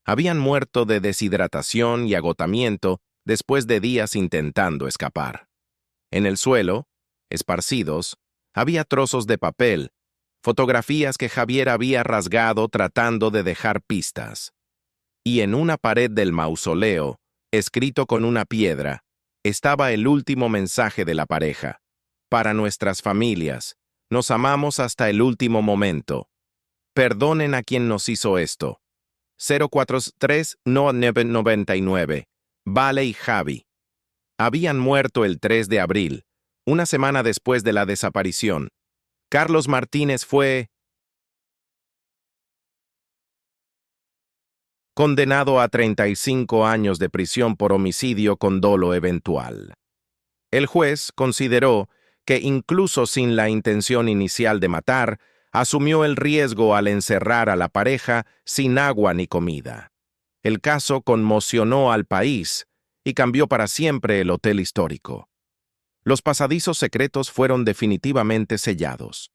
Habían muerto de deshidratación y agotamiento después de días intentando escapar. En el suelo, esparcidos, había trozos de papel, fotografías que Javier había rasgado tratando de dejar pistas. Y en una pared del mausoleo, escrito con una piedra, estaba el último mensaje de la pareja. Para nuestras familias, nos amamos hasta el último momento. Perdonen a quien nos hizo esto. 043-999. Vale y Javi. Habían muerto el 3 de abril, una semana después de la desaparición. Carlos Martínez fue condenado a 35 años de prisión por homicidio con dolo eventual. El juez consideró que incluso sin la intención inicial de matar, asumió el riesgo al encerrar a la pareja sin agua ni comida. El caso conmocionó al país y cambió para siempre el hotel histórico. Los pasadizos secretos fueron definitivamente sellados.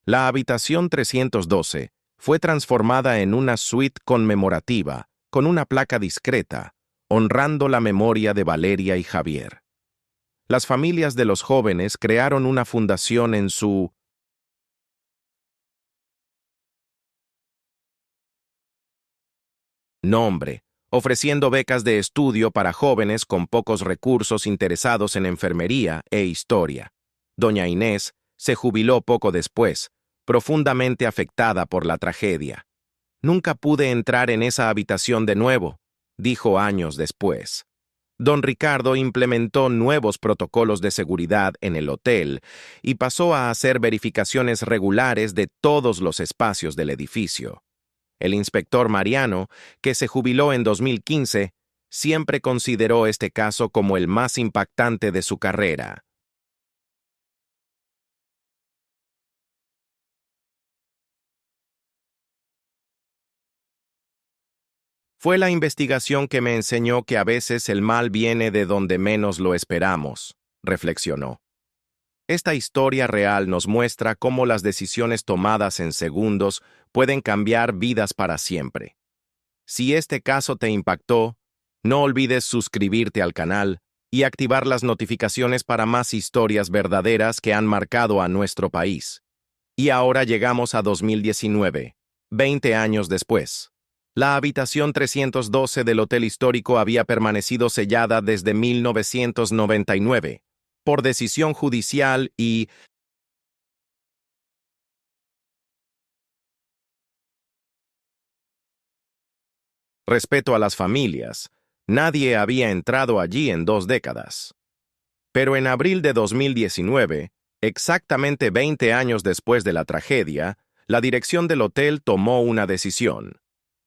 La habitación 312 fue transformada en una suite conmemorativa, con una placa discreta, honrando la memoria de Valeria y Javier. Las familias de los jóvenes crearon una fundación en su nombre, ofreciendo becas de estudio para jóvenes con pocos recursos interesados en enfermería e historia. Doña Inés se jubiló poco después, profundamente afectada por la tragedia. «Nunca pude entrar en esa habitación de nuevo», dijo años después. Don Ricardo implementó nuevos protocolos de seguridad en el hotel y pasó a hacer verificaciones regulares de todos los espacios del edificio. El inspector Mariano, que se jubiló en 2015, siempre consideró este caso como el más impactante de su carrera. Fue la investigación que me enseñó que a veces el mal viene de donde menos lo esperamos, reflexionó. Esta historia real nos muestra cómo las decisiones tomadas en segundos pueden cambiar vidas para siempre. Si este caso te impactó, no olvides suscribirte al canal y activar las notificaciones para más historias verdaderas que han marcado a nuestro país. Y ahora llegamos a 2019, 20 años después. La habitación 312 del Hotel Histórico había permanecido sellada desde 1999, por decisión judicial y respeto a las familias. Nadie había entrado allí en 2 décadas. Pero en abril de 2019, exactamente 20 años después de la tragedia, la dirección del hotel tomó una decisión.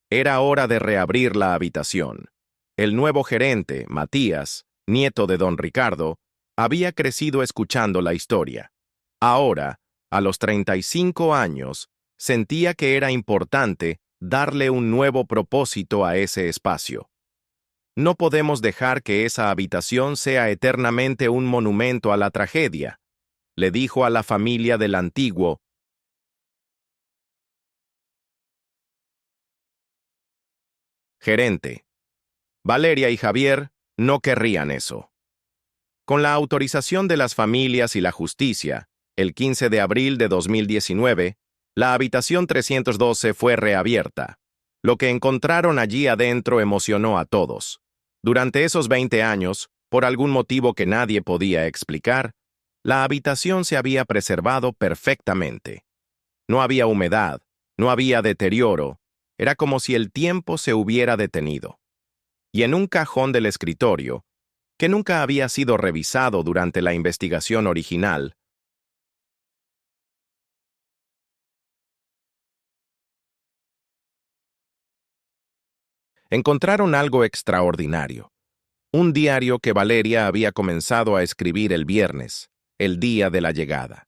Era hora de reabrir la habitación. El nuevo gerente, Matías, nieto de don Ricardo, había crecido escuchando la historia. Ahora, a los 35 años, sentía que era importante darle un nuevo propósito a ese espacio. No podemos dejar que esa habitación sea eternamente un monumento a la tragedia, le dijo a la familia del antiguo gerente. Valeria y Javier no querrían eso. Con la autorización de las familias y la justicia, el 15 de abril de 2019, La habitación 312 fue reabierta. Lo que encontraron allí adentro emocionó a todos. Durante esos 20 años, por algún motivo que nadie podía explicar, la habitación se había preservado perfectamente. No había humedad, no había deterioro, era como si el tiempo se hubiera detenido. Y en un cajón del escritorio, que nunca había sido revisado durante la investigación original, encontraron algo extraordinario. Un diario que Valeria había comenzado a escribir el viernes, el día de la llegada.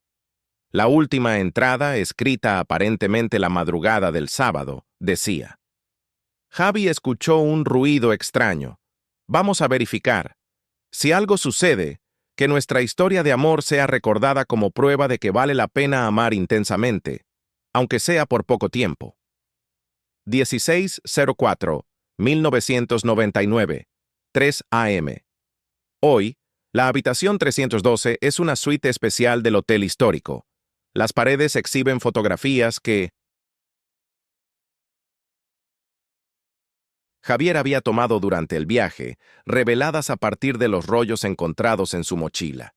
La última entrada, escrita aparentemente la madrugada del sábado, decía: Javi escuchó un ruido extraño. Vamos a verificar. Si algo sucede, que nuestra historia de amor sea recordada como prueba de que vale la pena amar intensamente, aunque sea por poco tiempo. 1604-1999, 3 a.m. Hoy, la habitación 312 es una suite especial del Hotel Histórico. Las paredes exhiben fotografías que Javier había tomado durante el viaje, reveladas a partir de los rollos encontrados en su mochila.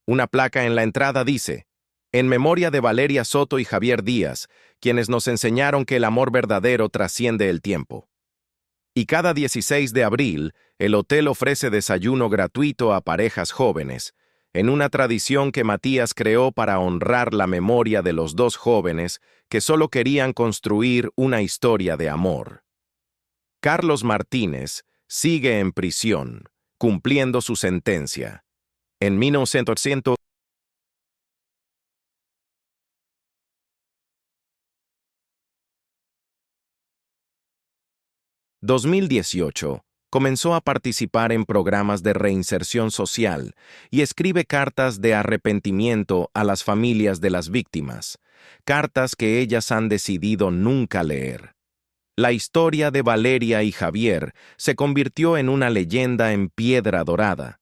Una placa en la entrada dice: En memoria de Valeria Soto y Javier Díaz, quienes nos enseñaron que el amor verdadero trasciende el tiempo. Y cada 16 de abril, el hotel ofrece desayuno gratuito a parejas jóvenes, en una tradición que Matías creó para honrar la memoria de los dos jóvenes que solo querían construir una historia de amor. Carlos Martínez sigue en prisión, cumpliendo su sentencia. En 1900, 2018, comenzó a participar en programas de reinserción social y escribe cartas de arrepentimiento a las familias de las víctimas, cartas que ellas han decidido nunca leer. La historia de Valeria y Javier se convirtió en una leyenda en piedra dorada.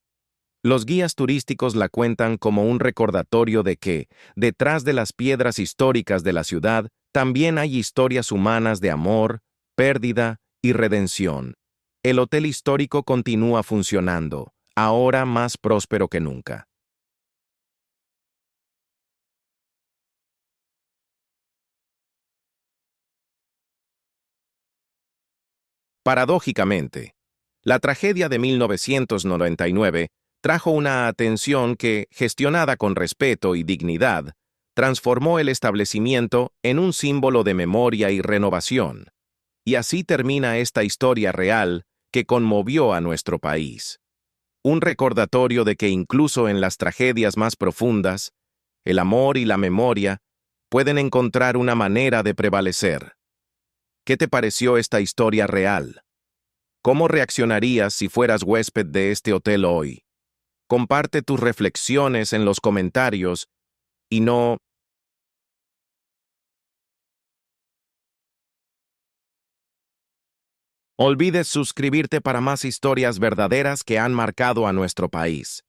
Los guías turísticos la cuentan como un recordatorio de que, detrás de las piedras históricas de la ciudad, también hay historias humanas de amor, pérdida y redención. El hotel histórico continúa funcionando, ahora más próspero que nunca. Paradójicamente, la tragedia de 1999 trajo una atención que, gestionada con respeto y dignidad, transformó el establecimiento en un símbolo de memoria y renovación. Y así termina esta historia real que conmovió a nuestro país. Un recordatorio de que incluso en las tragedias más profundas, el amor y la memoria pueden encontrar una manera de prevalecer. ¿Qué te pareció esta historia real? ¿Cómo reaccionarías si fueras huésped de este hotel hoy? Comparte tus reflexiones en los comentarios y no olvides suscribirte para más historias verdaderas que han marcado a nuestro país.